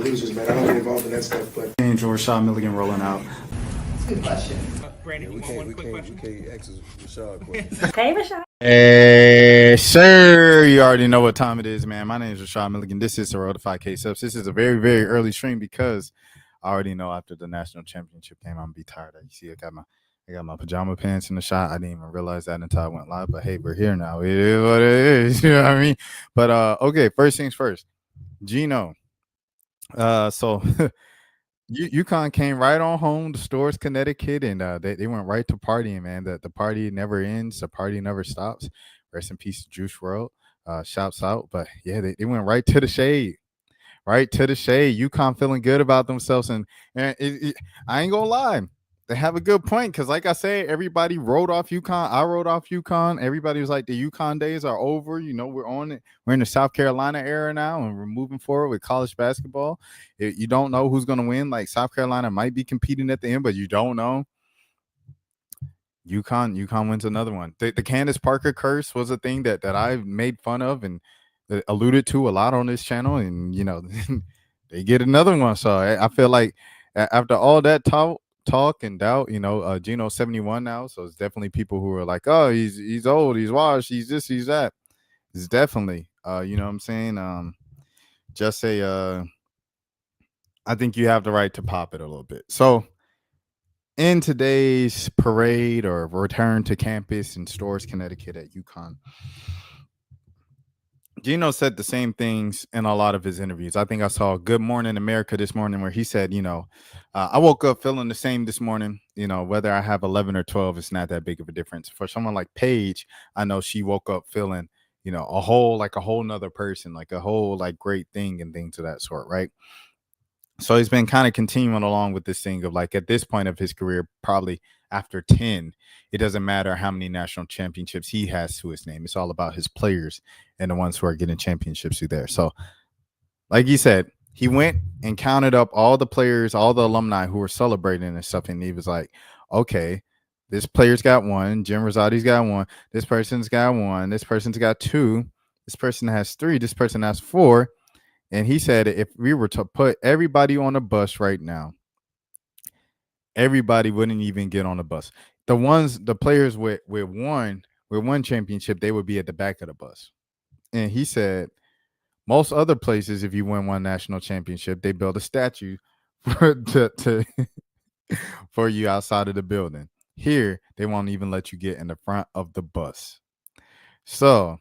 losers, man. I don't get involved in that stuff. But Angel Rashad Milligan rolling out. That's a good question. Brandon, We can't ask Rashad questions. Hey, Rashad. Hey, sir, you already know what time it is, man. My name is Rashad Milligan. This is Road to 5K Subs. This is a very, very early stream because I already know after the national championship game, I'm gonna be tired. You see, I got my pajama pants in the shot. I didn't even realize that until I went live. But hey, we're here now. It is what it is. You know what I mean? But okay, first things first. Geno. So UConn came right on home to Stores, Connecticut, and they went right to partying, man. The party never ends. The party never stops. Rest in peace, Juice WRLD. Shouts out. But yeah, they went right to the shade. Right to the shade. UConn feeling good about themselves. And I ain't going to lie. They have a good point because, like I said, everybody wrote off UConn. I wrote off UConn. Everybody was like, the UConn days are over. You know, we're on it. We're in the South Carolina era now, and we're moving forward with college basketball. You don't know who's going to win. Like, South Carolina might be competing at the end, but you don't know. UConn wins another one. The Candace Parker curse was a thing that I made fun of and alluded to a lot on this channel, and, you know, they get another one. So I feel like after all that talk and doubt, you know, Geno's 71 now, so it's definitely people who are like, oh, he's old, he's washed, he's this, he's that. It's definitely you know what I'm saying, just say I think you have the right to pop it a little bit. So in today's parade or return to campus in Stores, Connecticut at UConn, Geno said the same things in a lot of his interviews. I think I saw Good Morning America this morning where he said, you know, I woke up feeling the same this morning. You know, whether I have 11 or 12, it's not that big of a difference. For someone like Paige, I know she woke up feeling, you know, a whole nother person, like a whole like great thing and things of that sort, right? So he's been kind of continuing along with this thing of like at this point of his career, probably after 10, it doesn't matter how many national championships he has to his name. It's all about his players and the ones who are getting championships through there. So like he said, he went and counted up all the players, all the alumni who were celebrating and stuff. And he was like, okay, this player's got one. Jim Rosati's got one. This person's got one. This person's got two. This person has three. This person has four. And he said, if we were to put everybody on a bus right now, everybody wouldn't even get on the bus. The players with one championship, they would be at the back of the bus. And he said, most other places, if you win one national championship, they build a statue for you outside of the building. Here, they won't even let you get in the front of the bus. So,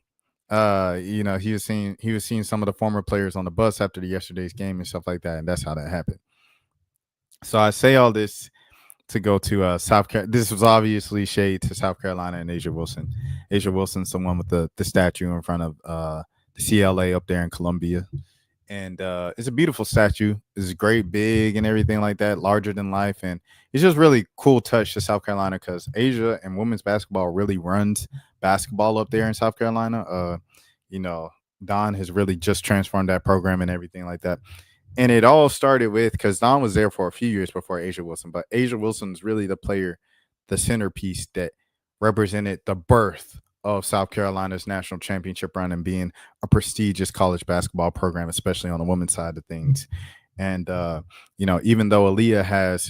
you know, he was seeing some of the former players on the bus after yesterday's game and stuff like that, and that's how that happened. So I say all this to go to South Carolina. This was obviously shade to South Carolina and Asia Wilson. Asia Wilson's the one with the statue in front of the CLA up there in Columbia. And it's a beautiful statue. It's great, big and everything like that, larger than life. And it's just really cool touch to South Carolina because Asia and women's basketball really runs basketball up there in South Carolina. You know, Don has really just transformed that program and everything like that. And it all started with, because Don was there for a few years before Asia Wilson, but Asia Wilson's really the player, the centerpiece that represented the birth of South Carolina's national championship run and being a prestigious college basketball program, especially on the women's side of things. And, you know, even though Aaliyah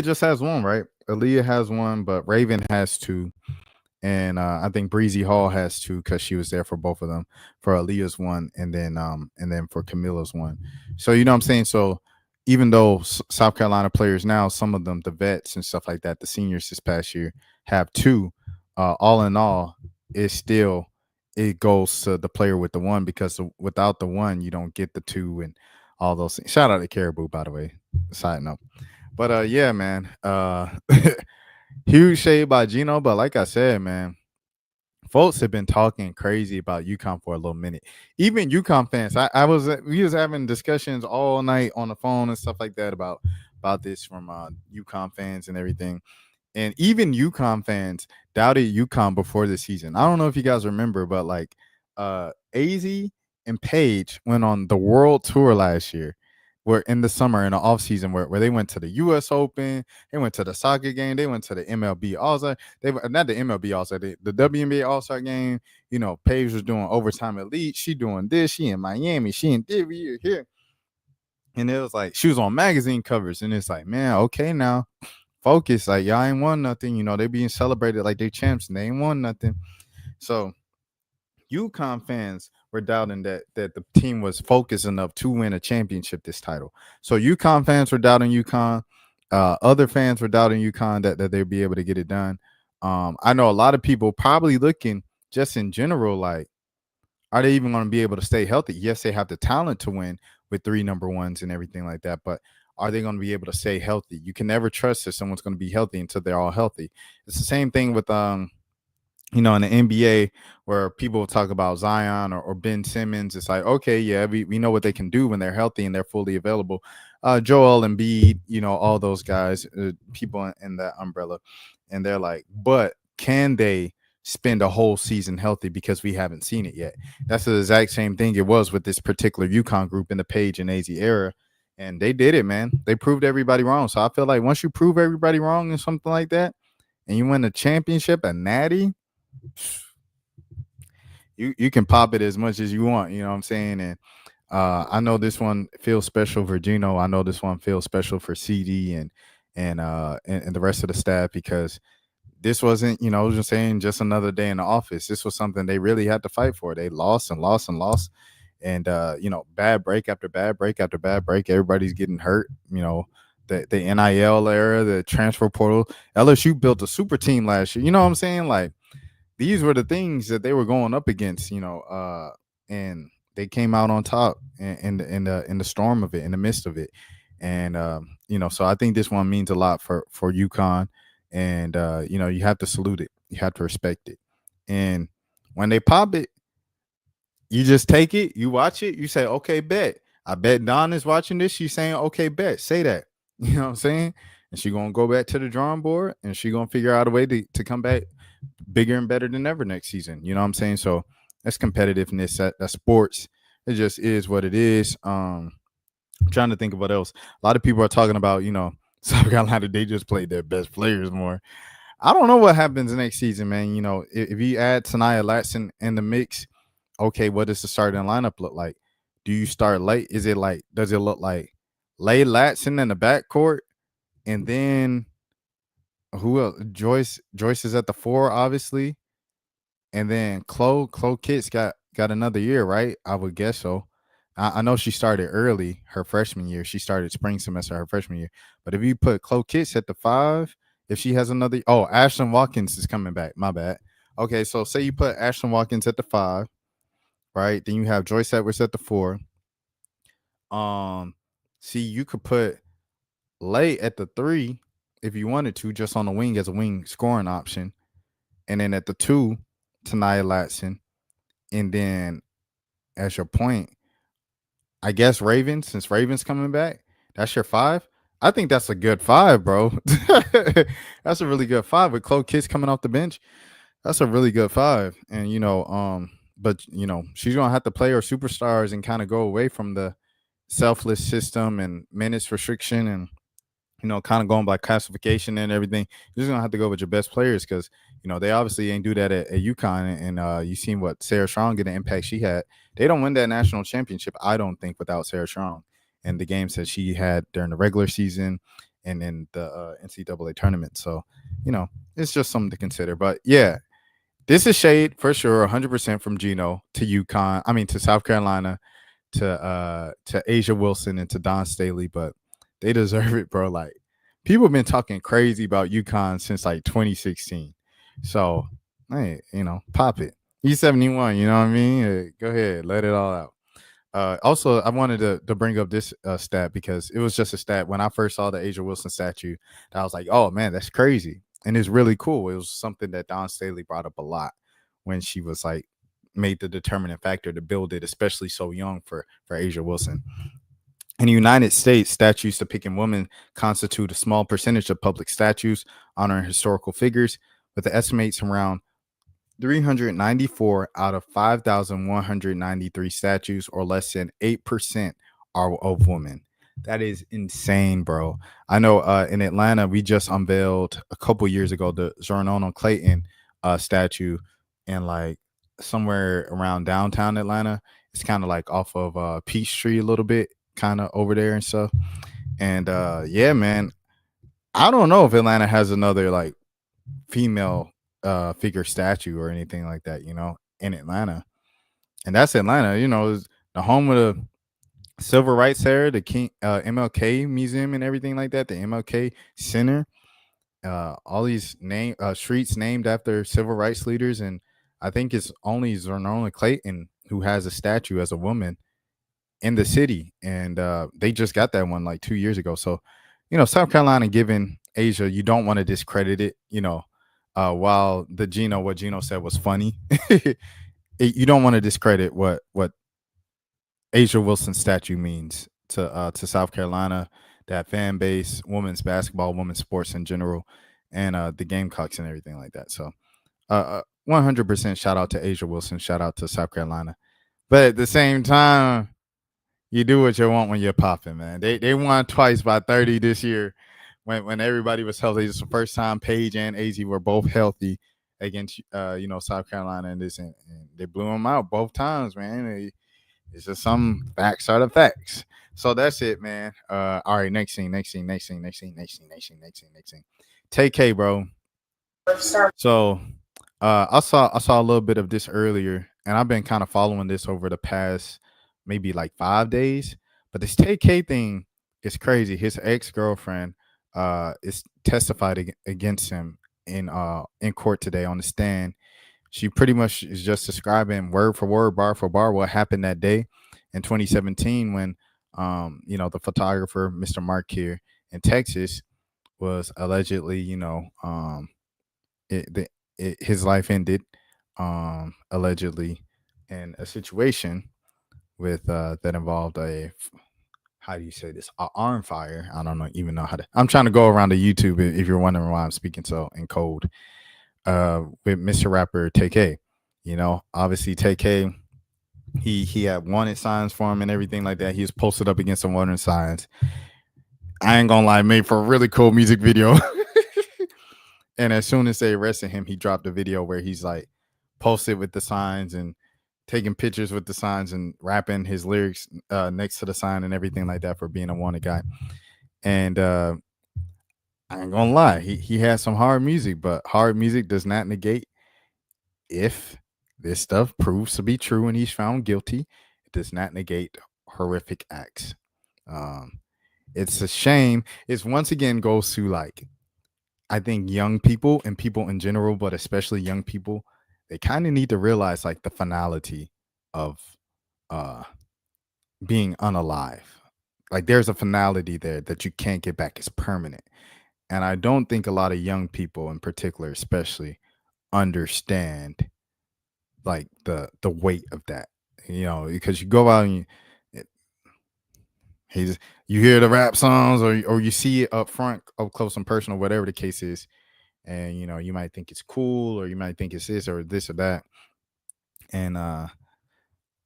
just has one, right? Aaliyah has one, but Raven has two. And I think Breezy Hall has two because she was there for both of them, for Aaliyah's one and then for Camilla's one. So, you know what I'm saying? So even though South Carolina players now, some of them, the vets and stuff like that, the seniors this past year have two, all in all, it goes to the player with the one, because without the one, you don't get the two and all those things. Shout out to Caribou, by the way, side note. But yeah, man, huge shade by Geno. But like I said, man, folks have been talking crazy about UConn for a little minute. Even UConn fans, we was having discussions all night on the phone and stuff like that about this from UConn fans and everything. And even UConn fans doubted UConn before the season. I don't know if you guys remember, but like AZ and Paige went on the world tour last year. Were in the summer, in the off season, where they went to the U.S. Open, they went to the soccer game, they went to the MLB All-Star. They not the MLB All-Star, the WNBA All-Star game. You know, Paige was doing Overtime Elite. She doing this. She in Miami. She in Divvy here. And it was like she was on magazine covers, and it's like, man, okay, now focus. Like y'all ain't won nothing. You know, they being celebrated like they champs, and they ain't won nothing. So UConn fans were doubting that the team was focused enough to win a championship this title. So UConn fans were doubting UConn. Other fans were doubting UConn that they'd be able to get it done. I know a lot of people probably looking just in general like, are they even going to be able to stay healthy? Yes, they have the talent to win with 3 number ones and everything like that, but are they going to be able to stay healthy? You can never trust that someone's going to be healthy until they're all healthy. It's the same thing with in the NBA where people talk about Zion or Ben Simmons. It's like, okay, yeah, we know what they can do when they're healthy and they're fully available. Joel Embiid, all those guys, people in that umbrella. And they're like, but can they spend a whole season healthy, because we haven't seen it yet? That's the exact same thing it was with this particular UConn group in the Page and AZ era. And they did it, man. They proved everybody wrong. So I feel like once you prove everybody wrong in something like that and you win a championship, a natty, you can pop it as much as you want, you know what I'm saying? And I know this one feels special for Geno. I know this one feels special for CD and the rest of the staff, because this wasn't, I was just saying, just another day in the office. This was something they really had to fight for. They lost and lost and lost. And bad break after bad break after bad break. Everybody's getting hurt. The NIL era, the transfer portal. LSU built a super team last year. You know what I'm saying? Like, these were the things that they were going up against, and they came out on top in the storm of it, in the midst of it. And so I think this one means a lot for UConn. And you have to salute it, you have to respect it. And when they pop it, you just take it, you watch it, you say, okay, bet. I bet Don is watching this. She's saying, okay, bet. Say that. You know what I'm saying? And she's gonna go back to the drawing board, and she's gonna figure out a way to come back bigger and better than ever next season. You know what I'm saying? So that's competitiveness. That's sports. It just is what it is. I'm trying to think of what else. A lot of people are talking about, South Carolina, they just played their best players more. I don't know what happens next season, man. If you add Taniyah Latson in the mix, okay, what does the starting lineup look like? Do you start late? Does it look like Lay Latson in the backcourt, and then who else? Joyce is at the 4, obviously, and then Chloe Kitts got another year, right? I would guess so. I know she started early her freshman year. She started spring semester her freshman year. But if you put Chloe Kitts at the 5, if she has another, Ashlyn Watkins is coming back. My bad. Okay, so say you put Ashlyn Watkins at the 5, right? Then you have Joyce Edwards at the 4. See, you could put Lay at the 3 if you wanted to, just on the wing as a wing scoring option. And then at the 2, Taniyah Latson. And then as your point, I guess Ravens, since Ravens coming back, that's your 5. I think that's a good 5, bro. That's a really good 5 with Chloe Kitts coming off the bench. That's a really good 5. And but she's gonna have to play her superstars and kind of go away from the selfless system and minutes restriction and kind of going by classification and everything. You're just gonna have to go with your best players, because they obviously ain't do that at UConn. And you seen what Sarah Strong get, the impact she had. They don't win that national championship, I don't think, without Sarah Strong and the games that she had during the regular season and in the NCAA tournament. So it's just something to consider. But yeah, this is shade for sure, 100% from Geno to UConn. I mean, to South Carolina, to Asia Wilson, and to Don Staley. But they deserve it, bro. Like, people have been talking crazy about UConn since like 2016. So, hey, pop it. E71, you know what I mean? Go ahead, let it all out. Also, I wanted to bring up this stat, because it was just a stat when I first saw the Asia Wilson statue. I was like, oh man, that's crazy. And it's really cool. It was something that Don Staley brought up a lot when she was like made the determining factor to build it, especially so young for Asia Wilson. In the United States, statues depicting women constitute a small percentage of public statues honoring historical figures, with the estimates around 394 out of 5,193 statues, or less than 8%, are of women. That is insane, bro. I know in Atlanta, we just unveiled a couple years ago the Zornono Clayton statue, and like somewhere around downtown Atlanta. It's kind of like off of Peachtree a little bit. kind of over there and stuff. And yeah, man, I don't know if Atlanta has another like female figure statue or anything like that, in Atlanta. And that's Atlanta, is the home of the civil rights era, the King MLK Museum and everything like that, the MLK Center, all these streets named after civil rights leaders. And I think it's only Zernona Clayton who has a statue as a woman in the city, and they just got that one like 2 years ago. So, South Carolina, given Asia, you don't want to discredit it. While what Geno said was funny, you don't want to discredit what Asia Wilson statue means to South Carolina, that fan base, women's basketball, women's sports in general, and the Gamecocks and everything like that. So, 100% shout out to Asia Wilson, shout out to South Carolina. But at the same time, you do what you want when you're popping, man. They won twice by 30 this year when everybody was healthy. It's the first time Paige and AZ were both healthy against South Carolina and they blew them out both times, man. It's just some facts are the facts. So that's it, man. All right, next scene. Tay-K, bro. So I saw a little bit of this earlier, and I've been kind of following this over the past maybe like 5 days. But this Tay-K thing is crazy. His ex-girlfriend is testified against him in court today on the stand. She pretty much is just describing word for word, bar for bar, what happened that day in 2017 when the photographer, Mr. Mark here in Texas, was allegedly, his life ended allegedly in a situation with that involved how do you say this, arm fire. I don't even know how to. I'm trying to go around the YouTube if you're wondering why I'm speaking so in code. With Mr. Rapper Tay-K, obviously Tay-K, he had wanted signs for him and everything like that. He was posted up against some wanted signs. I ain't gonna lie, made for a really cool music video. And as soon as they arrested him, he dropped a video where he's like posted with the signs and taking pictures with the signs and rapping his lyrics next to the sign and everything like that for being a wanted guy. And I ain't gonna lie, he has some hard music, but hard music does not negate, if this stuff proves to be true and he's found guilty, it does not negate horrific acts. It's a shame. It's once again goes to like, I think young people and people in general, but especially young people, they kind of need to realize like the finality of being unalive. Like there's a finality there that you can't get back. It's permanent. And I don't think a lot of young people in particular, especially, understand like the weight of that, because you go out and you hear the rap songs or you see it up front, up close and personal, whatever the case is. And, you might think it's cool or you might think it's this or that. And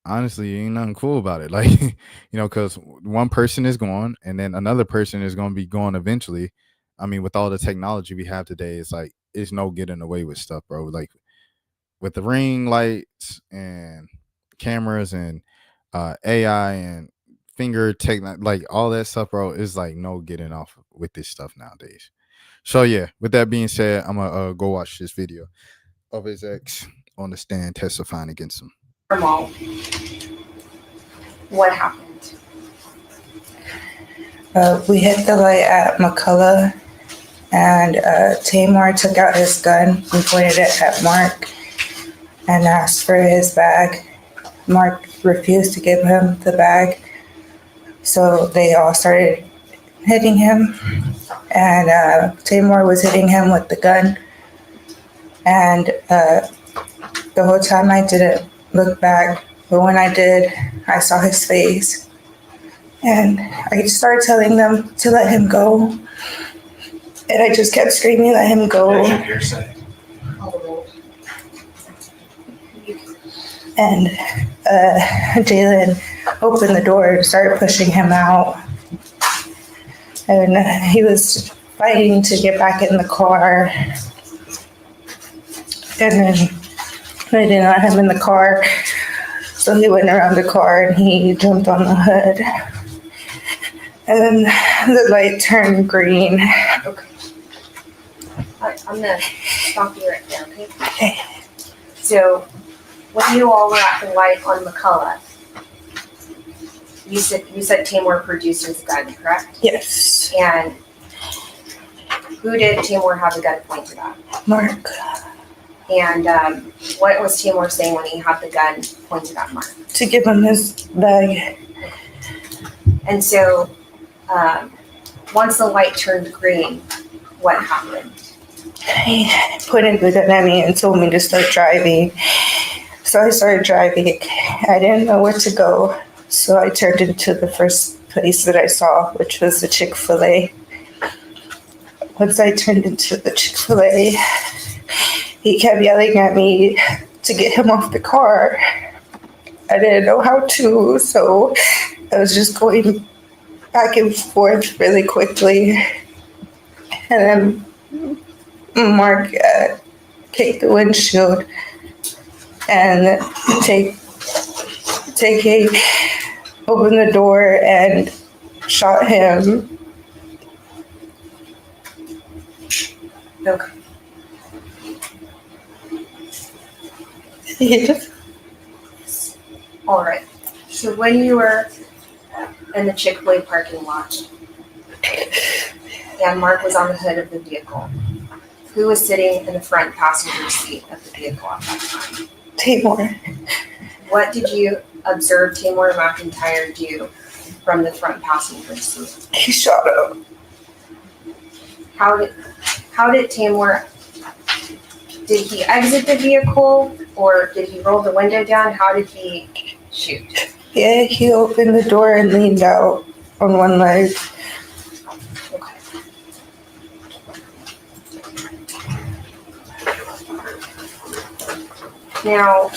honestly, ain't nothing cool about it. Like, because one person is gone and then another person is going to be gone eventually. I mean, with all the technology we have today, it's like, it's no getting away with stuff, bro. Like with the ring lights and cameras and AI and finger like all that stuff, bro, is like no getting off with this stuff nowadays. So yeah, with that being said, I'm gonna go watch this video of his ex on the stand testifying against him. What happened? We hit the light at McCullough, and Tamar took out his gun and pointed it at Mark and asked for his bag. Mark refused to give him the bag, so they all started hitting him, and Tamar was hitting him with the gun, and the whole time I didn't look back, but when I did, I saw his face, and I started telling them to let him go, and I just kept screaming, let him go. And Jalen opened the door and started pushing him out. And he was fighting to get back in the car. And then I didn't let him in the car. So he went around the car and he jumped on the hood. And then the light turned green. Okay. I'm gonna stop you right there, okay? Okay. So, when you all were at the light on McCullough, you said Tamor produced his gun, correct? Yes. And who did Tamor have the gun pointed at? Mark. And what was Tamor saying when he had the gun pointed at Mark? To give him his bag. And so, once the light turned green, what happened? He pointed the gun at me and told me to start driving. So I started driving. I didn't know where to go. So I turned into the first place that I saw, which was the Chick-fil-A. Once I turned into the Chick-fil-A, he kept yelling at me to get him off the car. I didn't know how to, so I was just going back and forth really quickly. And then Mark kicked the windshield and Tay-K opened the door and shot him. Okay. Yes. All right. So when you were in the Chick-fil-A parking lot and Mark was on the hood of the vehicle, who was sitting in the front passenger seat of the vehicle at that time? Tamor. What did you observe Tamor McIntyre do from the front passenger seat? He shot him. How did Tamor, did he exit the vehicle or did he roll the window down? How did he shoot? Yeah, he opened the door and leaned out on one leg. Okay. Now,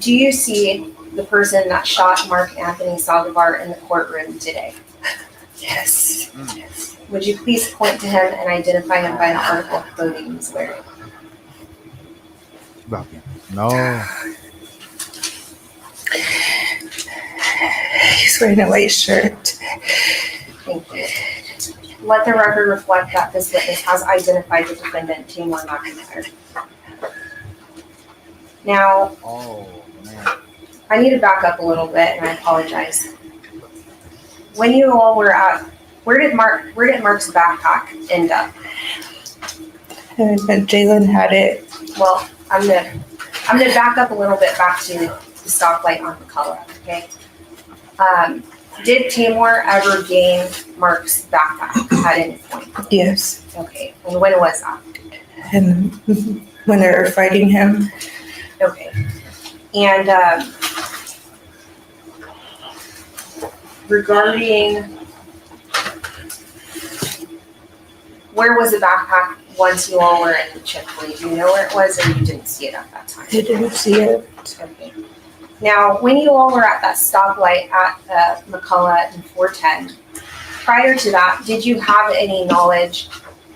do you see the person that shot Mark Anthony Saldivar in the courtroom today? Yes. Would you please point to him and identify him by the article of clothing he's wearing? No. He's wearing a white shirt. Thank you. Let the record reflect that this witness has identified the defendant, Tamor McIntyre. Now, Oh, man. I need to back up a little bit, and I apologize. When you all were at, where did Mark's backpack end up? And Jalen had it. Well, I'm gonna back up a little bit back to the stoplight on McCullough, okay? Did Tamor ever gain Mark's backpack at any point? Yes. Okay, and when was that? And when they were fighting him, Okay. And regarding, where was the backpack once you all were in the Chick-fil-A? Do you know where it was or you didn't see it at that time? I didn't see it. Okay. Now, when you all were at that stoplight at McCullough and 410, prior to that, did you have any knowledge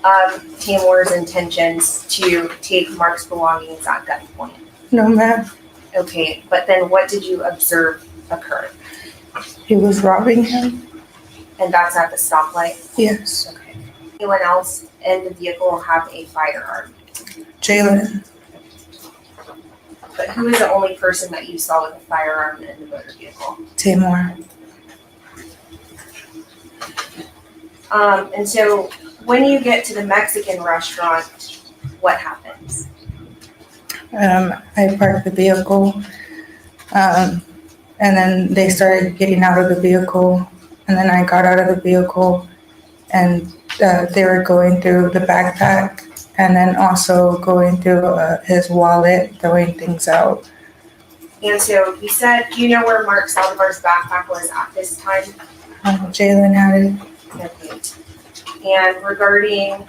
of Tamor's intentions to take Mark's belongings at gunpoint? No, ma'am. Okay, but then what did you observe occur? He was robbing him. And that's at the stoplight? Yes. Okay. Anyone else in the vehicle have a firearm? Jalen. But who is the only person that you saw with a firearm in the motor vehicle? Tamor. And so when you get to the Mexican restaurant, what happens? I parked the vehicle. And then they started getting out of the vehicle. And then I got out of the vehicle and they were going through the backpack and then also going through his wallet, throwing things out. And so you said, do you know where Mark Saldivar's backpack was at this time? Jalen had it. Okay. And regarding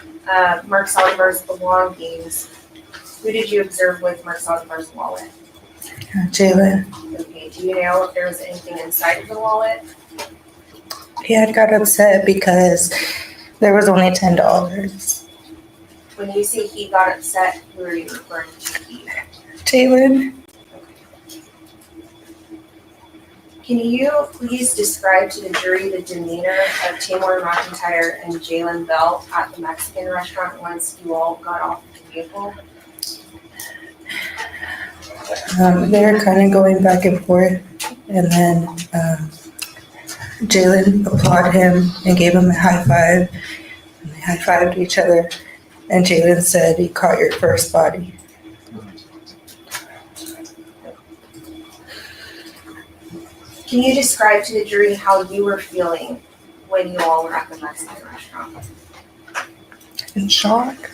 Mark Saldivar's belongings, who did you observe with Mark Saldivar's wallet? Jalen. Okay, do you know if there was anything inside of the wallet? He had got upset because there was only $10. When you say he got upset, who are you referring to? He? Jalen. Can you please describe to the jury the demeanor of Tamar McIntyre and Jalen Bell at the Mexican restaurant once you all got off the vehicle? They were kind of going back and forth, and then Jalen applauded him and gave him a high five. And they high fived each other, and Jalen said he caught your first body. Can you describe to the jury how you were feeling when you all were at the Mexican restaurant? In shock.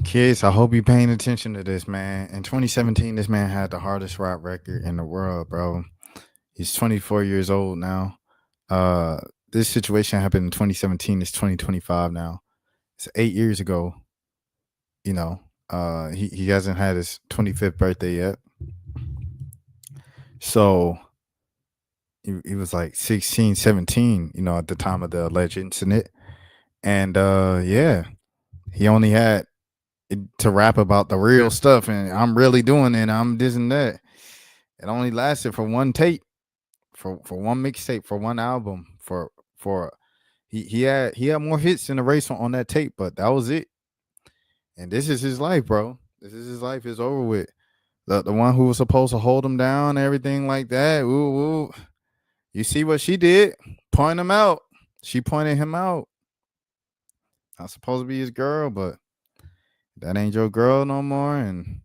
Kids, I hope you're paying attention to this, man. In 2017, this man had the hardest rap record in the world, bro. He's 24 years old now. This situation happened in 2017. It's 2025 now. It's 8 years ago. You know, he hasn't had his 25th birthday yet. So he was like 16, 17, you know, at the time of the alleged incident. And yeah, he only had to rap about the real stuff, and I'm really doing it, I'm this and that. It only lasted for one tape, for one mixtape, for one album, for he had more hits in the race on that tape, but that was it. And this is his life, bro. This is his life. It's over with. The one who was supposed to hold him down, everything like that. Ooh. You see what she did? Point him out. She pointed him out. Not supposed to be his girl, but that ain't your girl no more. And,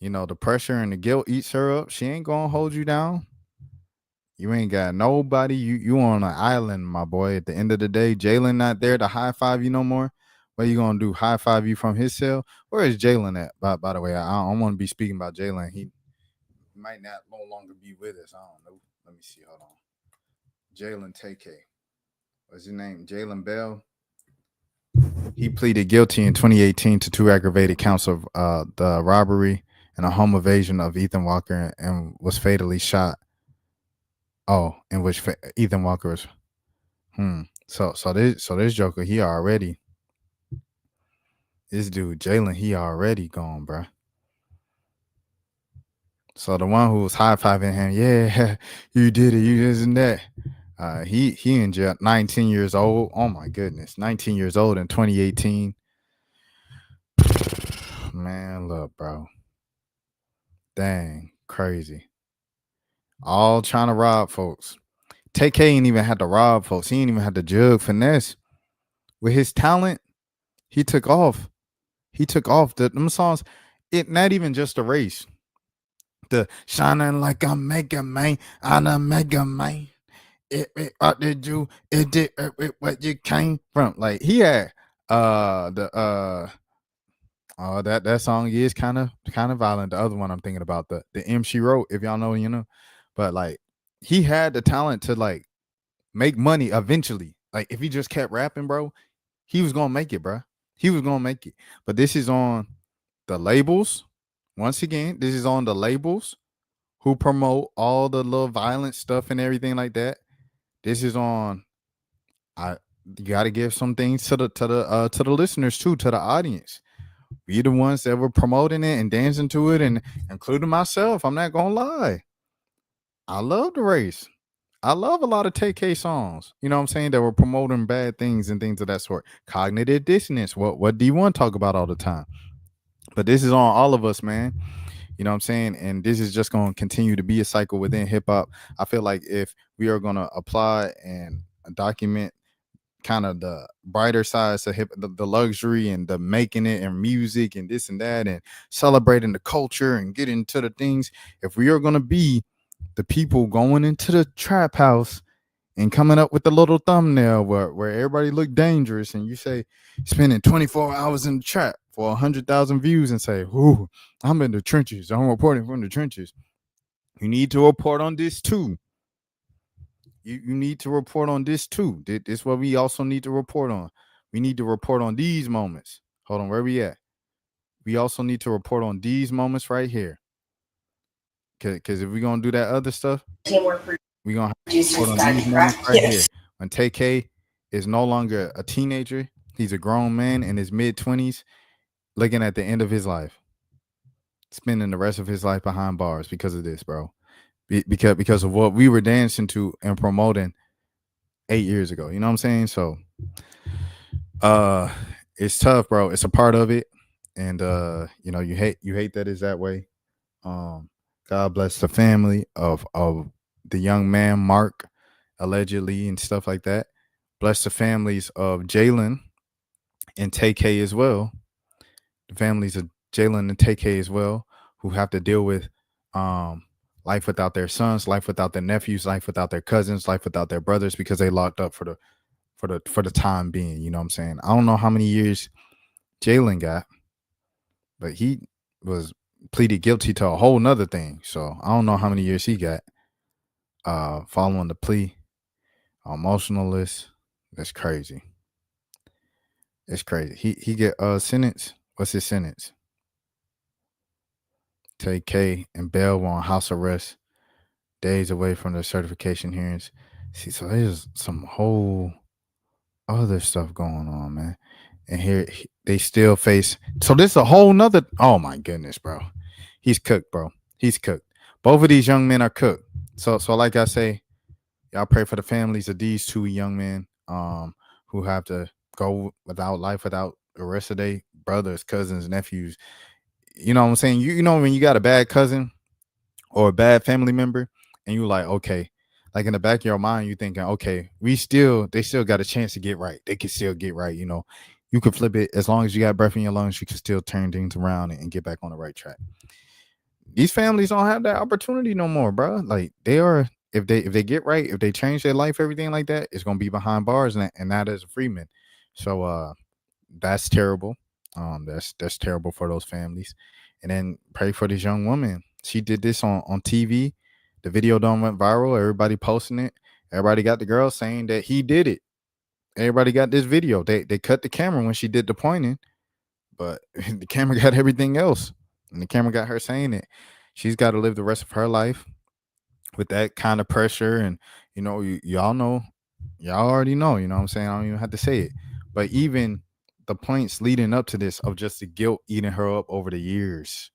you know, the pressure and the guilt eats her up. She ain't going to hold you down. You ain't got nobody. You on an island, my boy. At the end of the day, Jalen not there to high five you no more. What you going to do? High five you from his cell? Where is Jalen at? By the way, I don't want to be speaking about Jalen. He might not no longer be with us. I don't know. Let me see. Hold on. Jalen Tay-K. What's his name? Jalen Bell. He pleaded guilty in 2018 to 2 aggravated counts of the robbery and a home invasion of Ethan Walker, and was fatally shot. Oh, in which Ethan Walker was. So this Joker, he already. This dude Jalen, he already gone, bro. So the one who was high fiving him, yeah, you did it, you this and that. He in jail, 19 years old. Oh my goodness, 19 years old in 2018. Man, look, bro. Dang, crazy. All trying to rob folks. Tay-K ain't even had to rob folks. He ain't even had to jug finesse. With his talent, he took off. He took off. Them songs, it not even just a race. The shining like a mega man, I'm a mega man. What did you? It did what you came from. Like he had that song is kind of violent. The other one I'm thinking about, the M she wrote, if y'all know, you know. But like he had the talent to like make money eventually. Like if he just kept rapping, bro, he was gonna make it, bro. He was gonna make it. But this is on the labels. Once again, this is on the labels who promote all the little violent stuff and everything like that. This is on. You got to give some things to the listeners too, to the audience. We the ones that were promoting it and dancing to it, and including myself. I'm not gonna lie. I love the race. I love a lot of Tay-K songs. You know what I'm saying? That were promoting bad things and things of that sort. Cognitive dissonance. What D1 talk about all the time? But this is on all of us, man. You know what I'm saying? And this is just going to continue to be a cycle within hip hop. I feel like if we are going to apply and document kind of the brighter sides of the luxury and the making it and music and this and that and celebrating the culture and getting into the things, if we are going to be the people going into the trap house and coming up with the little thumbnail where everybody look dangerous and you say spending 24 hours in the trap for 100,000 views and say, ooh, I'm in the trenches. I'm reporting from the trenches. You need to report on this too. You need to report on this too. This is what we also need to report on. We need to report on these moments. Hold on, where we at? We also need to report on these moments right here. Because if we're going to do that other stuff, we're going to have to report on these moments right here. When Tay-K is no longer a teenager, he's a grown man in his mid-20s, looking at the end of his life. spending the rest of his life behind bars because of this, bro. Because of what we were dancing to and promoting 8 years ago. You know what I'm saying? So it's tough, bro. It's a part of it. And you hate that it's that way. God bless the family of the young man Mark, allegedly, and stuff like that. Bless the families of Jalen and Tay-K as well. The families of Jalen and Tay-K as well, who have to deal with life without their sons, life without their nephews, life without their cousins, life without their brothers because they locked up for the time being. You know what I'm saying? I don't know how many years Jalen got, but he was pleaded guilty to a whole nother thing. So I don't know how many years he got following the plea. Emotionalist. That's crazy. It's crazy. He get sentence. What's his sentence? Tay-K and bail on house arrest, days away from the certification hearings. See, so there's some whole other stuff going on, man. And here they still face. So this is a whole nother. Oh my goodness, bro. He's cooked, bro. He's cooked. Both of these young men are cooked. So like I say, y'all pray for the families of these two young men who have to go without life, without the rest of their brothers, cousins, nephews. You know what I'm saying? You know when you got a bad cousin or a bad family member and you like, okay, like in the back of your mind, you thinking, okay, they still got a chance to get right. They can still get right. You know, you could flip it as long as you got breath in your lungs. You can still turn things around and get back on the right track. These families don't have that opportunity no more, bro. Like they are, if they get right, if they change their life, everything like that, it's gonna be behind bars and not as a freeman. So that's terrible. That's terrible for those families. And then pray for this young woman. She did this on TV. The video done went viral. Everybody posting it. Everybody got the girl saying that he did it. Everybody got this video. They cut the camera when she did the pointing, but the camera got everything else. And the camera got her saying it. She's got to live the rest of her life with that kind of pressure. And, y'all know, y'all already know, you know what I'm saying? I don't even have to say it. But even the points leading up to this of just the guilt eating her up over the years.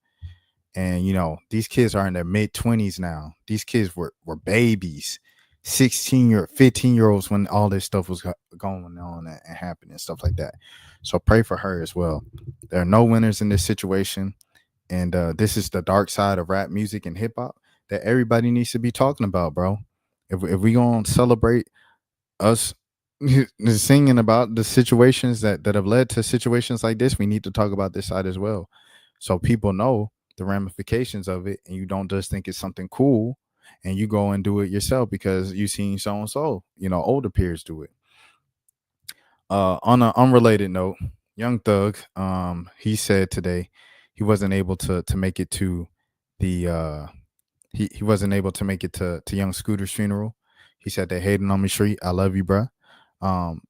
And, these kids are in their mid-20s now. These kids were babies, 15-year-olds when all this stuff was going on and happening and stuff like that. So pray for her as well. There are no winners in this situation. And this is the dark side of rap music and hip hop that everybody needs to be talking about, bro. If we gonna celebrate us singing about the situations that have led to situations like this, we need to talk about this side as well, so people know the ramifications of it, and you don't just think it's something cool, and you go and do it yourself because you seen so and so, older peers do it. On an unrelated note, Young Thug, he said today he wasn't able to make it to the he wasn't able to make it to Young Scooter's funeral. He said they hating on me street. I love you, bruh.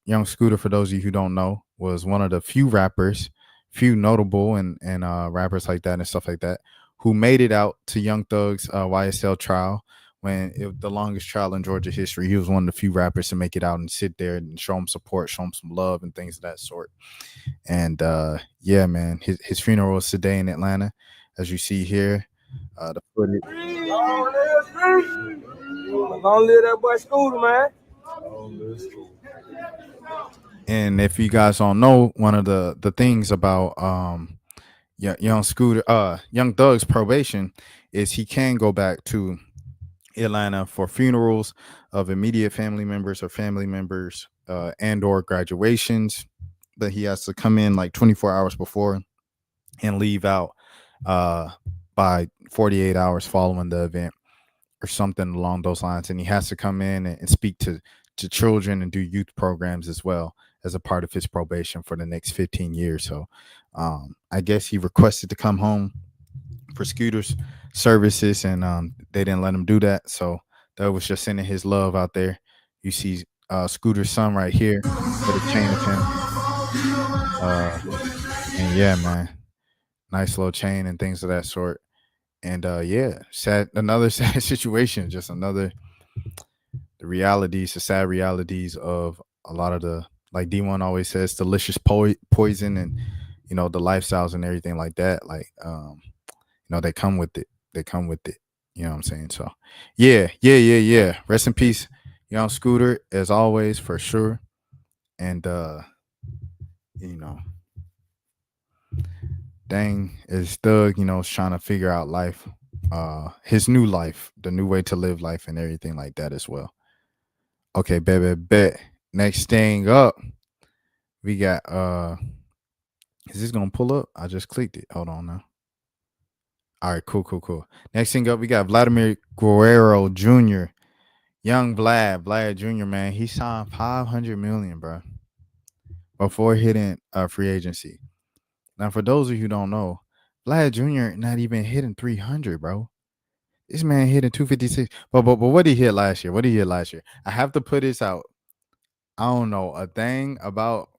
Young Scooter, for those of you who don't know, was one of the few notable and rappers like that and stuff like that who made it out to Young Thug's YSL trial when the longest trial in Georgia history. He was one of the few rappers to make it out and sit there and show him support, show him some love and things of that sort. And yeah, man, his funeral was today in Atlanta, as you see here. The footage. Long live that boy Scooter, man. And if you guys don't know, one of the things about Young Thug's probation is he can go back to Atlanta for funerals of immediate family members or family members and or graduations, but he has to come in like 24 hours before and leave out by 48 hours following the event or something along those lines. And he has to come in and speak to children and do youth programs as well as a part of his probation for the next 15 years. So I guess he requested to come home for Scooter's services, and they didn't let him do that. So that was just sending his love out there. You see Scooter's son right here with a chain of him. And yeah, man, nice little chain and things of that sort. And yeah, another sad situation, just the sad realities of a lot of the, like D1 always says, delicious poison and, the lifestyles and everything like that. Like, they come with it. They come with it. You know what I'm saying? So, yeah. Rest in peace, young Scooter, as always, for sure. And you know, Dang is Thug, is trying to figure out life, his new life, the new way to live life, and everything like that as well. Okay, bet. Next thing up, we got is this gonna pull up? I just clicked it. Hold on now. All right, cool. Next thing up, we got Vladimir Guerrero Jr. Young Vlad Jr. Man, he signed $500 million, bro, before hitting free agency. Now, for those of you who don't know, Vlad Jr. not even hitting 300, bro. This man hitting 256. But what did he hit last year? I have to put this out. I don't know a thing about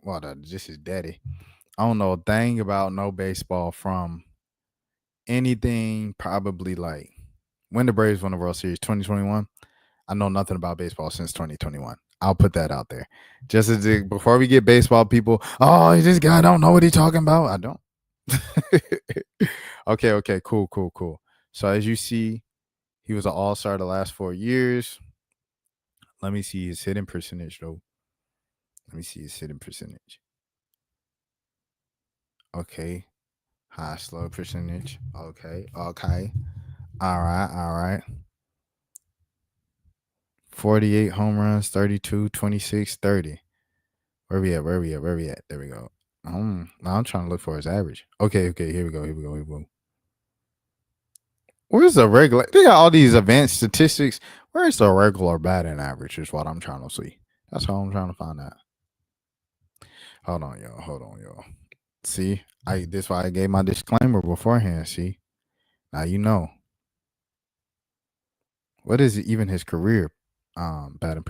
this is daddy. I don't know a thing about no baseball from anything probably like when the Braves won the World Series 2021. I know nothing about baseball since 2021. I'll put that out there. Just as before we get baseball people, oh, this guy don't know what he's talking about. I don't. Okay, cool. So as you see, he was an all-star the last 4 years. Let me see his hitting percentage, though. Okay. High slow percentage. Okay. All right. 48 home runs, 32, 26, 30. Where we at? There we go. Now I'm trying to look for his average. Okay, here we go. Where's the regular? They got all these advanced statistics. Where's the regular batting average is what I'm trying to see. That's all I'm trying to find out. Hold on, y'all. See, this why I gave my disclaimer beforehand. See, now you know. What is even his career batting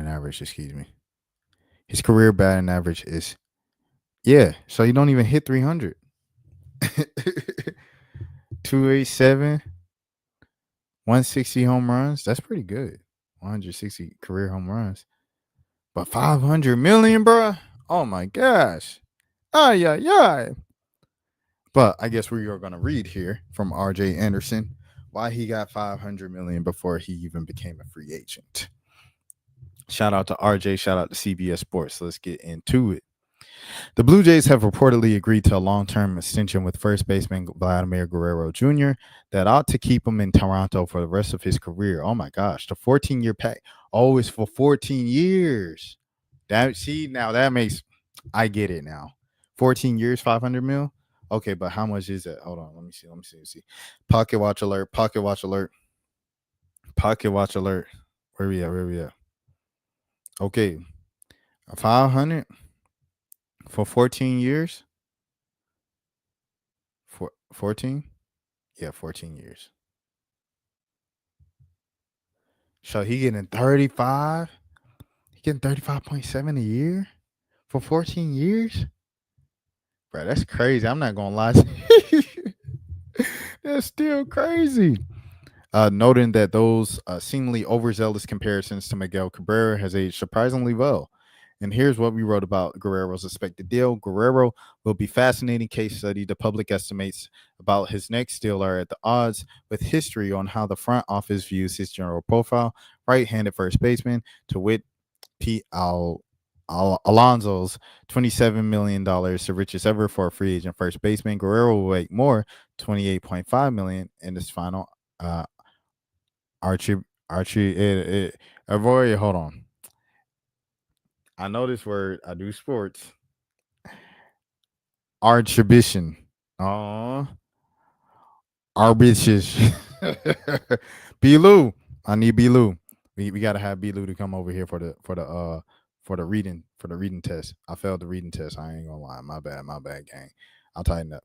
average? Excuse me. His career batting average is so you don't even hit 300. 287, 160 home runs. That's pretty good. 160 career home runs. But 500 million, bro. Oh my gosh. Yeah. But I guess we are going to read here from RJ Anderson why he got 500 million before he even became a free agent. Shout out to RJ. Shout out to CBS Sports. Let's get into it. The Blue Jays have reportedly agreed to a long-term extension with first baseman Vladimir Guerrero Jr. that ought to keep him in Toronto for the rest of his career. Oh my gosh, the 14-year pack. Oh, it's for 14 years. That makes I get it now. 14 years, 500 mil. Okay, but how much is that? Hold on, let me see. Pocket watch alert. Where we at? Okay, 500 for 14 years. 14? Yeah, 14 years. So he getting 35? He getting 35.7 a year for 14 years? Bro, that's crazy. I'm not gonna lie. That's still crazy. Noting that those seemingly overzealous comparisons to Miguel Cabrera has aged surprisingly well. And here's what we wrote about Guerrero's expected deal. Guerrero will be fascinating case study. The public estimates about his next deal are at the odds with history on how the front office views his general profile. Right-handed first baseman, to wit, Pete Alonso's $27 million, the richest ever for a free agent first baseman. Guerrero will make more, $28.5 million in this final. Avoid, hold on. I know this word. I do sports. Archibition. Arbitrage. B-Lou. I need B-Lou. We gotta have B-Lou to come over here for the reading test. I failed the reading test. I ain't gonna lie. My bad, gang. I'll tighten up.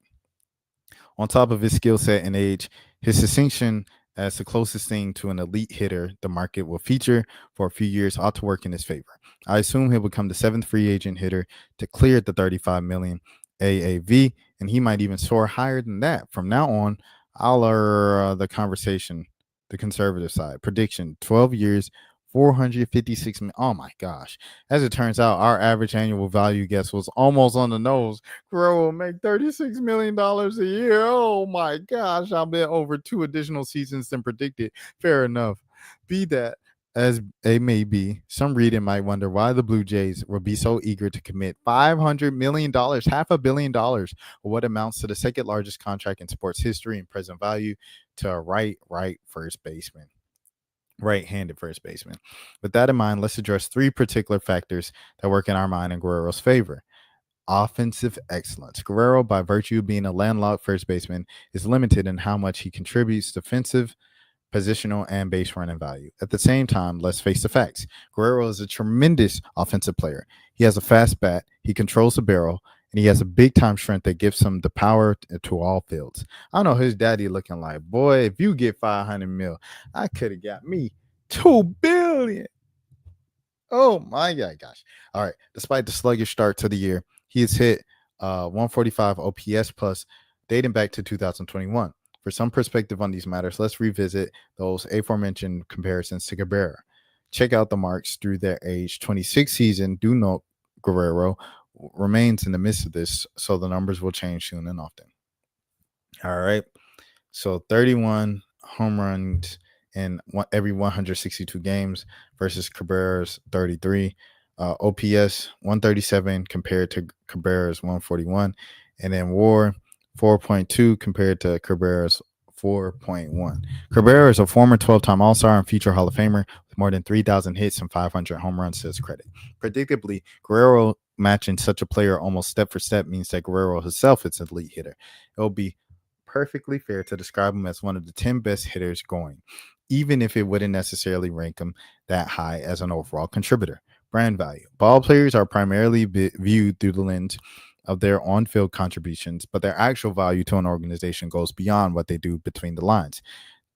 On top of his skill set and age, his distinction as the closest thing to an elite hitter the market will feature for a few years ought to work in his favor. I assume he'll become the 7th free agent hitter to clear the 35 million AAV, and he might even soar higher than that. From now on, I'll the conversation, the conservative side. Prediction, 12 years, 456 million. Oh my gosh. As it turns out, our average annual value guess was almost on the nose. Guerrero will make $36 million a year. Oh my gosh. I'll bet over 2 additional seasons than predicted. Fair enough. Be that as it may be, some reading might wonder why the Blue Jays would be so eager to commit $500 million, $500 million, or what amounts to the second largest contract in sports history and present value, to a right-handed first baseman. With that in mind, let's address 3 particular factors that work in our mind in Guerrero's favor. Offensive excellence. Guerrero, by virtue of being a landlocked first baseman, is limited in how much he contributes defensive, positional, and base running value. At the same time, let's face the facts. Guerrero is a tremendous offensive player. He has a fast bat, he controls the barrel, and he has a big time strength that gives him the power to all fields. I know his daddy looking like, boy, if you get 500 mil, I could have got me 2 billion. Oh my gosh. All right. Despite the sluggish start to the year, he has hit 145 OPS plus dating back to 2021. For some perspective on these matters, let's revisit those aforementioned comparisons to Cabrera. Check out the marks through their age 26 season. Do note Guerrero remains in the midst of this, so the numbers will change soon and often. All right. So 31 home runs in every 162 games versus Cabrera's 33. OPS 137 compared to Cabrera's 141. And then WAR 4.2 compared to Cabrera's 4.1. Cabrera is a former 12-time All-Star and future Hall of Famer with more than 3,000 hits and 500 home runs to his credit. Predictably, Guerrero matching such a player almost step for step means that Guerrero himself is an elite hitter. It will be perfectly fair to describe him as one of the 10 best hitters going, even if it wouldn't necessarily rank him that high as an overall contributor. Brand value. Ball players are primarily viewed through the lens of their on-field contributions, but their actual value to an organization goes beyond what they do between the lines.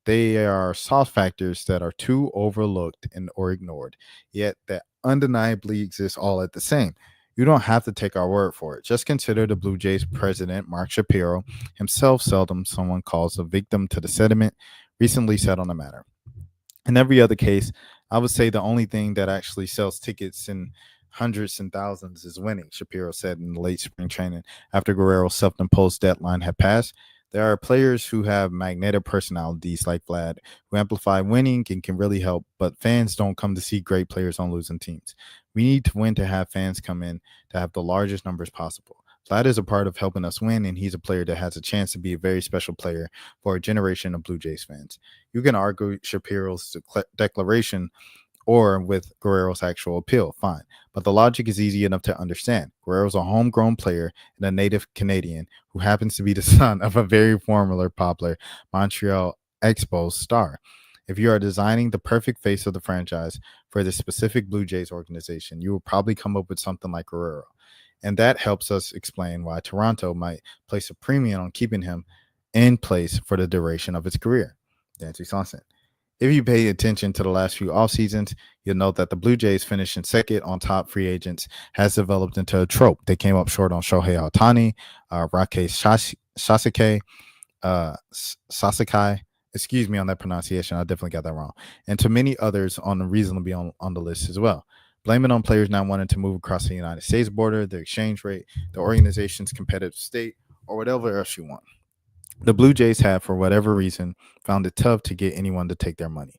They are soft factors that are too overlooked or ignored, yet that undeniably exist all at the same. You don't have to take our word for it. Just consider the Blue Jays president, Mark Shapiro, himself seldom someone calls a victim to the sentiment, recently said on the matter. In every other case, I would say the only thing that actually sells tickets in hundreds and thousands is winning, Shapiro said in the late spring training after Guerrero's self-imposed deadline had passed. There are players who have magnetic personalities like Vlad who amplify winning and can really help, but fans don't come to see great players on losing teams. We need to win to have fans come in to have the largest numbers possible. Vlad is a part of helping us win, and he's a player that has a chance to be a very special player for a generation of Blue Jays fans. You can argue Shapiro's declaration or with Guerrero's actual appeal, fine. But the logic is easy enough to understand. Guerrero's a homegrown player and a native Canadian who happens to be the son of a very popular Montreal Expos star. If you are designing the perfect face of the franchise for the specific Blue Jays organization, you will probably come up with something like Guerrero. And that helps us explain why Toronto might place a premium on keeping him in place for the duration of his career. Dancy Swanson. If you pay attention to the last few off seasons, you'll note that the Blue Jays finishing second on top free agents has developed into a trope. They came up short on Shohei Ohtani, Rakesh Sasakai. Excuse me on that pronunciation. I definitely got that wrong. And to many others reasonably on the list as well. Blame it on players not wanting to move across the United States border, the exchange rate, the organization's competitive state, or whatever else you want. The Blue Jays have, for whatever reason, found it tough to get anyone to take their money.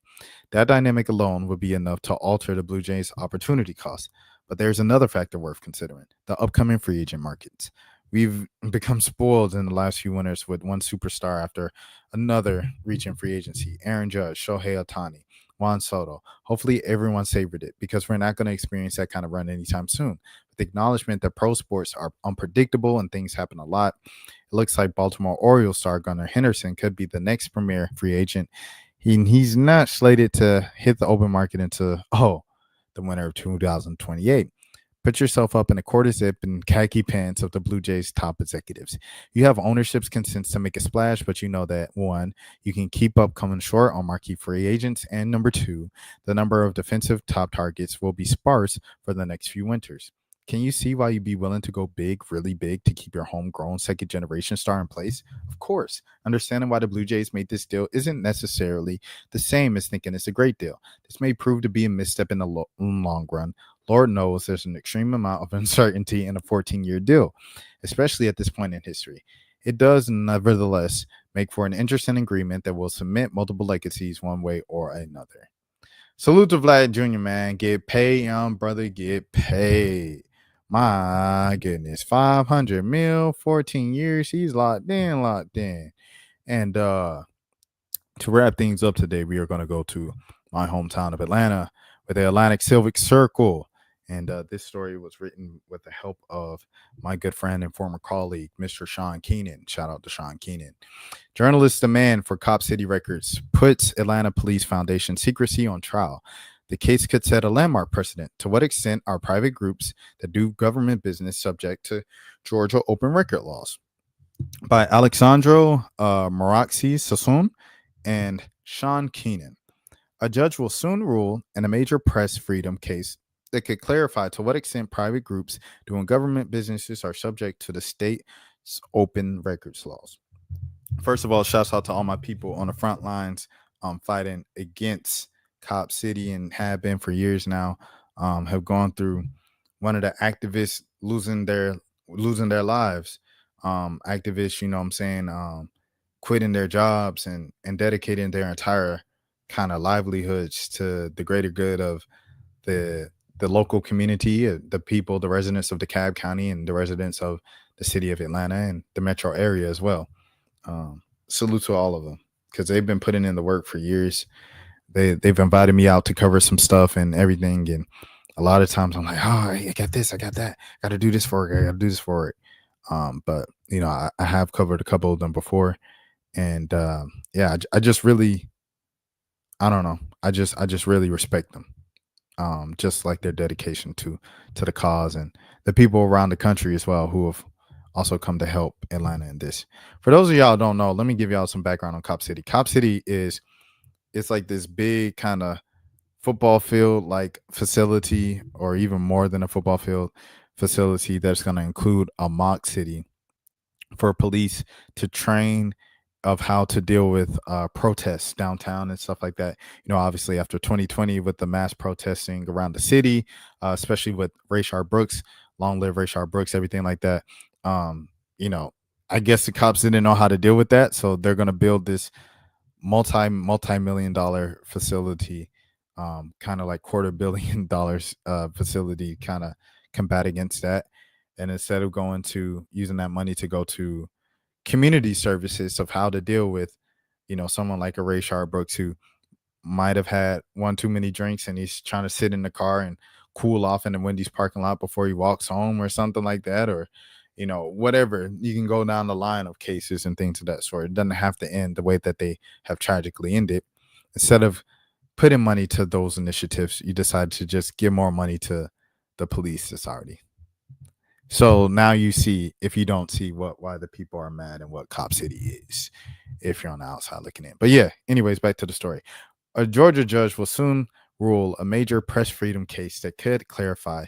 That dynamic alone would be enough to alter the Blue Jays' opportunity cost. But there's another factor worth considering, the upcoming free agent markets. We've become spoiled in the last few winters with one superstar after another reaching free agency. Aaron Judge, Shohei Ohtani, Juan Soto. Hopefully everyone savored it because we're not going to experience that kind of run anytime soon. With the acknowledgement that pro sports are unpredictable and things happen a lot, it looks like Baltimore Orioles star Gunnar Henderson could be the next premier free agent. He's not slated to hit the open market until, the winter of 2028. Put yourself up in a quarter zip and khaki pants of the Blue Jays' top executives. You have ownership's consent to make a splash, but you know that, one, you can keep up coming short on marquee free agents, and number two, the number of defensive top targets will be sparse for the next few winters. Can you see why you'd be willing to go big, really big, to keep your homegrown second generation star in place? Of course, understanding why the Blue Jays made this deal isn't necessarily the same as thinking it's a great deal. This may prove to be a misstep in the long run. Lord knows there's an extreme amount of uncertainty in a 14-year deal, especially at this point in history. It does, nevertheless, make for an interesting agreement that will cement multiple legacies one way or another. Salute to Vlad Jr., man. Get paid, young brother. Get paid. My goodness. 500 mil, 14 years. He's locked in. And to wrap things up today, we are going to go to my hometown of Atlanta with the Atlantic Civic Circle. And this story was written with the help of my good friend and former colleague, Mr. Sean Keenan. Shout out to Sean Keenan. Journalists' demand for Cop City records puts Atlanta Police Foundation secrecy on trial. The case could set a landmark precedent. To what extent are private groups that do government business subject to Georgia open record laws? By Alexandro Maraxi Sassoon and Sean Keenan. A judge will soon rule in a major press freedom case that could clarify to what extent private groups doing government businesses are subject to the state's open records laws. First of all, shouts out to all my people on the front lines fighting against Cop City and have been for years now. Have gone through one of the activists losing their lives. Activists, you know what I'm saying, quitting their jobs and dedicating their entire kind of livelihoods to the greater good of the local community, the people, the residents of DeKalb County, and the residents of the city of Atlanta and the metro area as well. Salute to all of them because they've been putting in the work for years. They've invited me out to cover some stuff and everything, and a lot of times I'm like, oh, I got this, I got that, got to do this for it, I got to do this for it. But you know, I have covered a couple of them before, and yeah, I just really, I don't know, I just really respect them. Just like their dedication to the cause and the people around the country as well who have also come to help Atlanta in this. For those of y'all who don't know, let me give y'all some background on Cop City. Cop City it's like this big kind of football field like facility, or even more than a football field facility, that's going to include a mock city for police to train of how to deal with protests downtown and stuff like that. You know, obviously after 2020 with the mass protesting around the city, especially with Rayshard Brooks, long live Rayshard Brooks, everything like that. You know, I guess the cops didn't know how to deal with that, so they're going to build this multi-million-dollar facility, kind of like $250 million facility, kind of combat against that. And instead of going to using that money to go to community services of how to deal with, you know, someone like a Rayshard Brooks who might have had one too many drinks and he's trying to sit in the car and cool off in the Wendy's parking lot before he walks home or something like that, or you know, whatever. You can go down the line of cases and things of that sort. It doesn't have to end the way that they have tragically ended. Instead of putting money to those initiatives, you decide to just give more money to the police society. So now you see, if you don't see why the people are mad and what Cop City is, if you're on the outside looking in. But yeah, anyways, back to the story. A Georgia judge will soon rule a major press freedom case that could clarify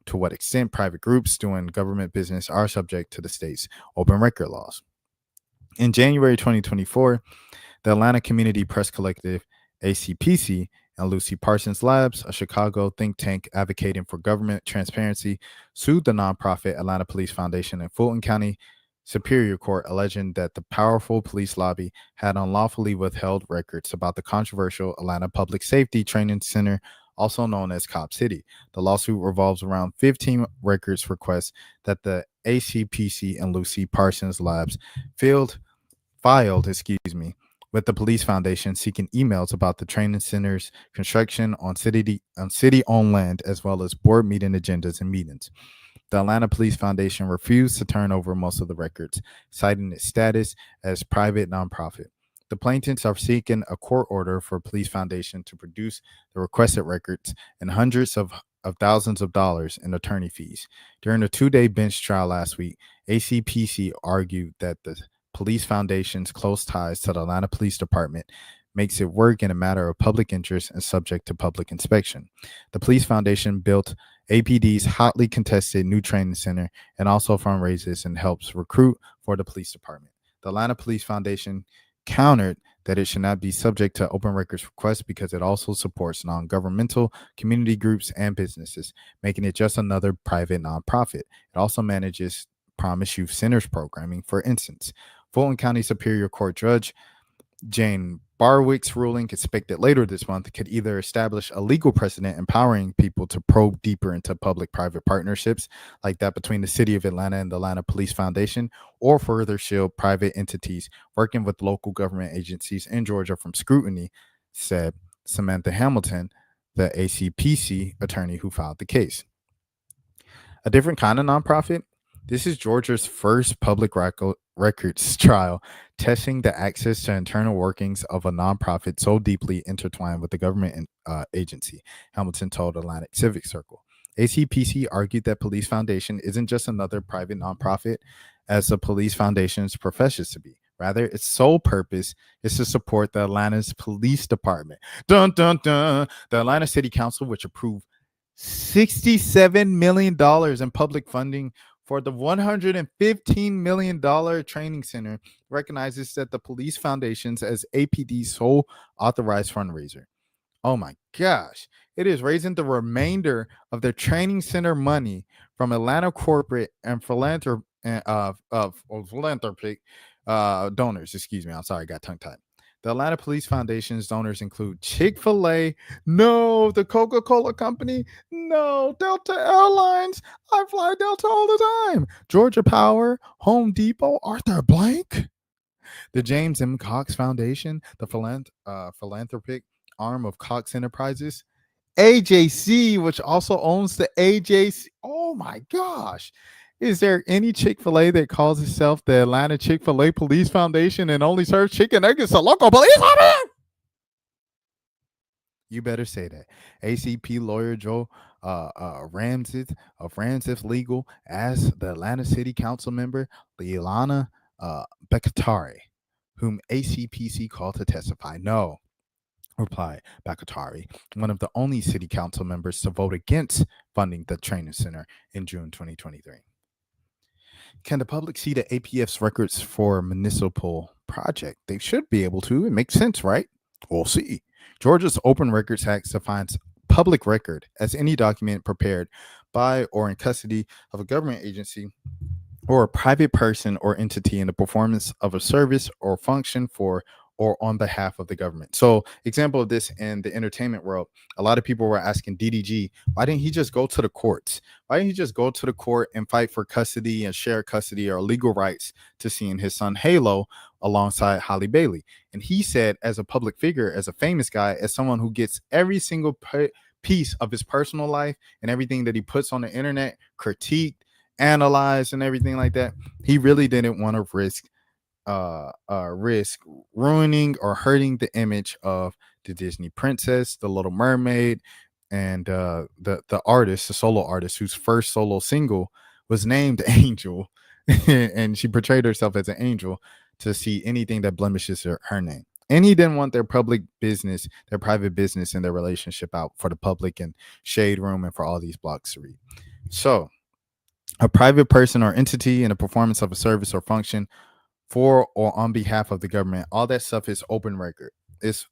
to what extent private groups doing government business are subject to the state's open record laws. In January 2024, the Atlanta Community Press Collective, ACPC, and Lucy Parsons Labs, a Chicago think tank advocating for government transparency, sued the nonprofit Atlanta Police Foundation in Fulton County Superior Court, alleging that the powerful police lobby had unlawfully withheld records about the controversial Atlanta Public Safety Training Center, also known as Cop City. The lawsuit revolves around 15 records requests that the ACPC and Lucy Parsons Labs filed, with the police foundation, seeking emails about the training center's construction on city-owned land, as well as board meeting agendas and meetings. The Atlanta Police Foundation refused to turn over most of the records, citing its status as private nonprofit. The plaintiffs are seeking a court order for Police Foundation to produce the requested records and hundreds of thousands of dollars in attorney fees. During a 2-day bench trial last week, ACPC argued that the Police Foundation's close ties to the Atlanta Police Department makes it work in a matter of public interest and subject to public inspection. The Police Foundation built APD's hotly contested new training center and also fundraises and helps recruit for the police department. The Atlanta Police Foundation countered that it should not be subject to open records requests because it also supports non-governmental community groups and businesses, making it just another private nonprofit. It also manages Promise Youth Centers programming, for instance. Fulton County Superior Court Judge Jane Barwick's ruling, expected later this month, could either establish a legal precedent empowering people to probe deeper into public-private partnerships like that between the City of Atlanta and the Atlanta Police Foundation, or further shield private entities working with local government agencies in Georgia from scrutiny, said Samantha Hamilton, the ACPC attorney who filed the case. A different kind of nonprofit. This is Georgia's first public records trial, testing the access to internal workings of a nonprofit so deeply intertwined with the government agency, Hamilton told Atlantic Civic Circle. ACPC argued that Police Foundation isn't just another private nonprofit, as the Police Foundation's professions to be. Rather, its sole purpose is to support the Atlanta's police department. Dun, dun, dun. The Atlanta City Council, which approved $67 million in public funding for the $115 million training center, recognizes that the Police Foundation's as APD's sole authorized fundraiser. Oh my gosh. It is raising the remainder of their training center money from Atlanta corporate and philanthropic donors. Excuse me. I'm sorry, I got tongue-tied. The Atlanta Police Foundation's donors include Chick-fil-A, no, the Coca-Cola Company, no, Delta Airlines, I fly Delta all the time, Georgia Power, Home Depot, Arthur Blank, the James M. Cox Foundation, the philanthropic arm of Cox Enterprises, AJC, which also owns the AJC. Oh my gosh. Is there any Chick-fil-A that calls itself the Atlanta Chick-fil-A Police Foundation and only serves chicken nuggets to local police? You better say that. ACP lawyer Joe Ramseth of Ramseth Legal asked the Atlanta City Council member Leilana Bekatari, whom ACPC called to testify. No, replied Bakatari, one of the only city council members to vote against funding the training center in June 2023. Can the public see the APF's records for a municipal project? They should be able to. It makes sense, right? We'll see. Georgia's Open Records Act defines public record as any document prepared by or in custody of a government agency or a private person or entity in the performance of a service or function for or on behalf of the government. So, example of this in the entertainment world, a lot of people were asking DDG, why didn't he just go to the courts? Why didn't he just go to the court and fight for custody and share custody or legal rights to seeing his son Halo alongside Holly Bailey? And he said, as a public figure, as a famous guy, as someone who gets every single piece of his personal life and everything that he puts on the internet critiqued, analyzed, and everything like that, he really didn't want to risk ruining or hurting the image of the Disney princess, the Little Mermaid, and the artist, the solo artist whose first solo single was named Angel, and she portrayed herself as an angel, to see anything that blemishes her name. And he didn't want their public business, their private business, and their relationship out for the public and shade room and for all these blogs to read. So, a private person or entity in the performance of a service or function for or on behalf of the government, all that stuff is open record. It's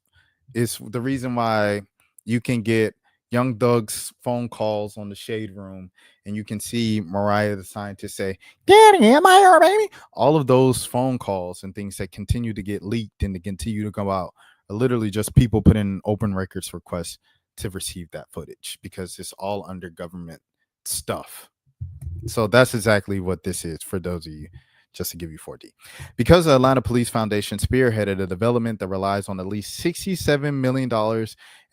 the reason why you can get Young Doug's phone calls on the shade room, and you can see Mariah the scientist say, "Daddy, am I your baby?" All of those phone calls and things that continue to get leaked and to continue to go out are literally just people putting in open records requests to receive that footage because it's all under government stuff. So that's exactly what this is for those of you, just to give you 4D. Because the Atlanta Police Foundation spearheaded a development that relies on at least $67 million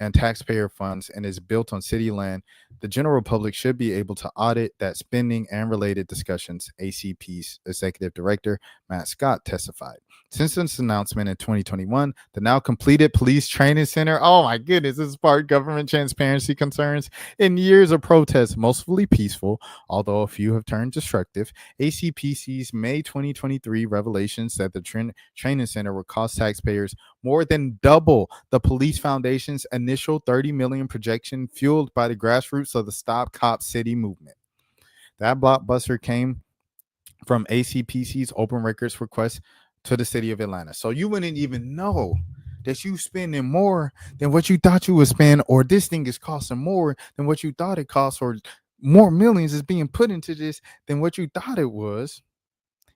in taxpayer funds and is built on city land, the general public should be able to audit that spending and related discussions, ACP's executive director, Matt Scott, testified. Since its announcement in 2021, the now completed police training center, oh my goodness, this sparked government transparency concerns in years of protests, mostly peaceful, although a few have turned destructive. ACPC's May 2023 revelations that the training center would cost taxpayers more than double the police foundation's initial 30 million projection, fueled by the grassroots of the Stop Cop City movement. That blockbuster came from ACPC's open records request to the city of Atlanta. So you wouldn't even know that you spending more than what you thought you would spend, or this thing is costing more than what you thought it cost, or more millions is being put into this than what you thought it was,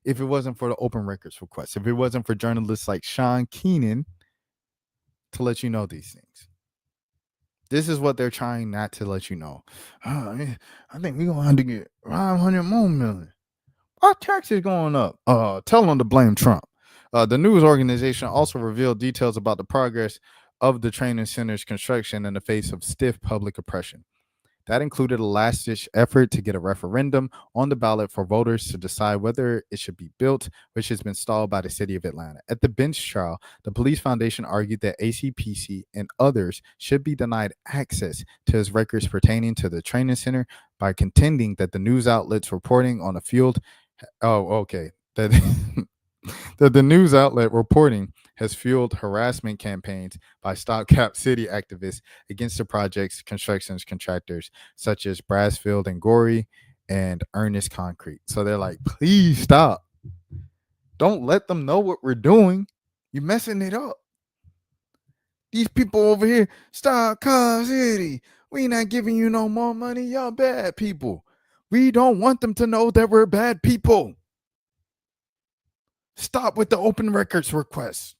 if it wasn't for the open records request, if it wasn't for journalists like Sean Keenan to let you know these things. This is what they're trying not to let you know. I think we're going to have to get 500 more million. Our taxes going up. Tell them to blame Trump. The news organization also revealed details about the progress of the training center's construction in the face of stiff public oppression. That included a last-ditch effort to get a referendum on the ballot for voters to decide whether it should be built, which has been stalled by the city of Atlanta. At the bench trial, the police foundation argued that ACPC and others should be denied access to its records pertaining to the training center by contending that the news outlets reporting on the field that the news outlet reporting has fueled harassment campaigns by Stop Cap City activists against the project's construction contractors, such as Brasfield and Gorey and Ernest Concrete. So they're like, please stop. Don't let them know what we're doing. You're messing it up. These people over here, Stop Cap City, we not giving you no more money. Y'all bad people. We don't want them to know that we're bad people. Stop with the open records requests.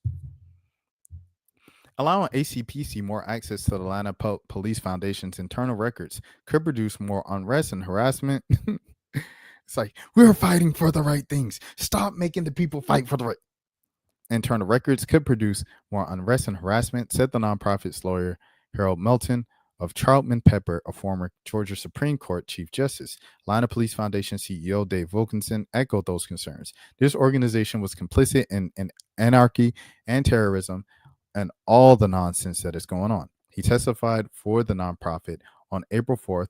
Allowing ACPC more access to the Atlanta Police Foundation's internal records could produce more unrest and harassment. It's like, we're fighting for the right things. Stop making the people fight for the right. Internal records could produce more unrest and harassment, said the nonprofit's lawyer, Harold Melton of Charlton Pepper, a former Georgia Supreme Court Chief Justice. Atlanta Police Foundation CEO Dave Wilkinson echoed those concerns. This organization was complicit in anarchy and terrorism and all the nonsense that is going on. He testified for the nonprofit on April 4th,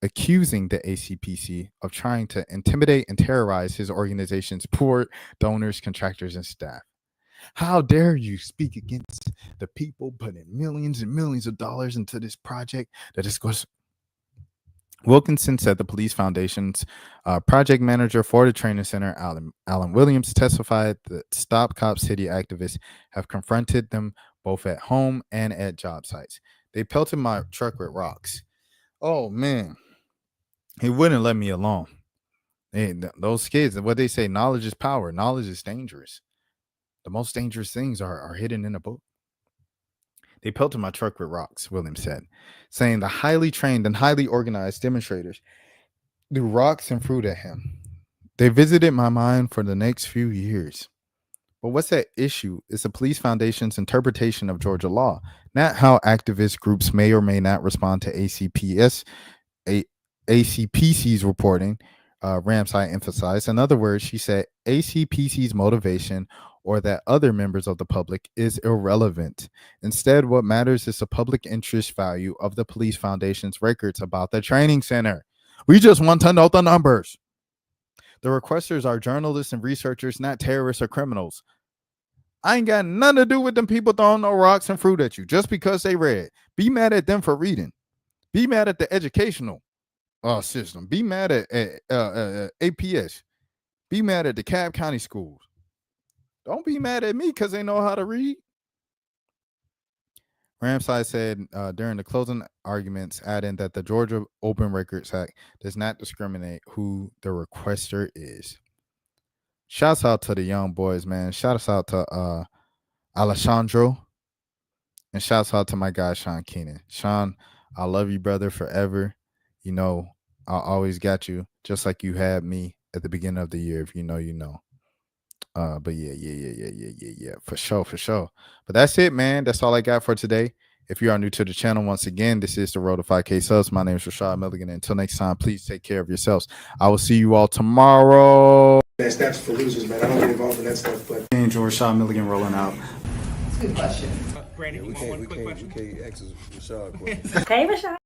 accusing the ACPC of trying to intimidate and terrorize his organization's poor donors, contractors, and staff. How dare you speak against the people putting millions and millions of dollars into this project that is going to... Wilkinson said the police foundation's project manager for the training center, Alan Williams, testified that Stop Cop City activists have confronted them both at home and at job sites. They pelted my truck with rocks. Oh, man. He wouldn't let me alone. Those kids, what they say, knowledge is power. Knowledge is dangerous. The most dangerous things are hidden in a book. They pelted my truck with rocks, Williams said, saying the highly trained and highly organized demonstrators threw rocks and fruit at him. They visited my mind for the next few years. But what's at issue is the police foundation's interpretation of Georgia law, not how activist groups may or may not respond to ACPC's reporting, Ramsay emphasized. In other words, she said ACPC's motivation or that other members of the public is irrelevant. Instead, what matters is the public interest value of the police foundation's records about the training center. We just want to know the numbers. The requesters are journalists and researchers, not terrorists or criminals. I ain't got nothing to do with them people throwing no rocks and fruit at you just because they read. Be mad at them for reading. Be mad at the educational system. Be mad at APS. Be mad at the Cobb County schools. Don't be mad at me because they know how to read. Ramsay said during the closing arguments, adding that the Georgia Open Records Act does not discriminate who the requester is. Shouts out to the young boys, man. Shouts out to Alessandro. And shouts out to my guy, Sean Keenan. Sean, I love you, brother, forever. You know, I always got you, just like you had me at the beginning of the year. If you know, you know. But yeah, for sure. But that's it, man. That's all I got for today. If you are new to the channel, once again, this is the road to 5K subs. My name is Rashad Milligan. Until next time, please take care of yourselves. I will see you all tomorrow. That's for losers, man. I don't get involved in that stuff, but George Rashad Milligan rolling out. That's a good question. Brandon, we can't ask Rashad a question. Hey, Rashad.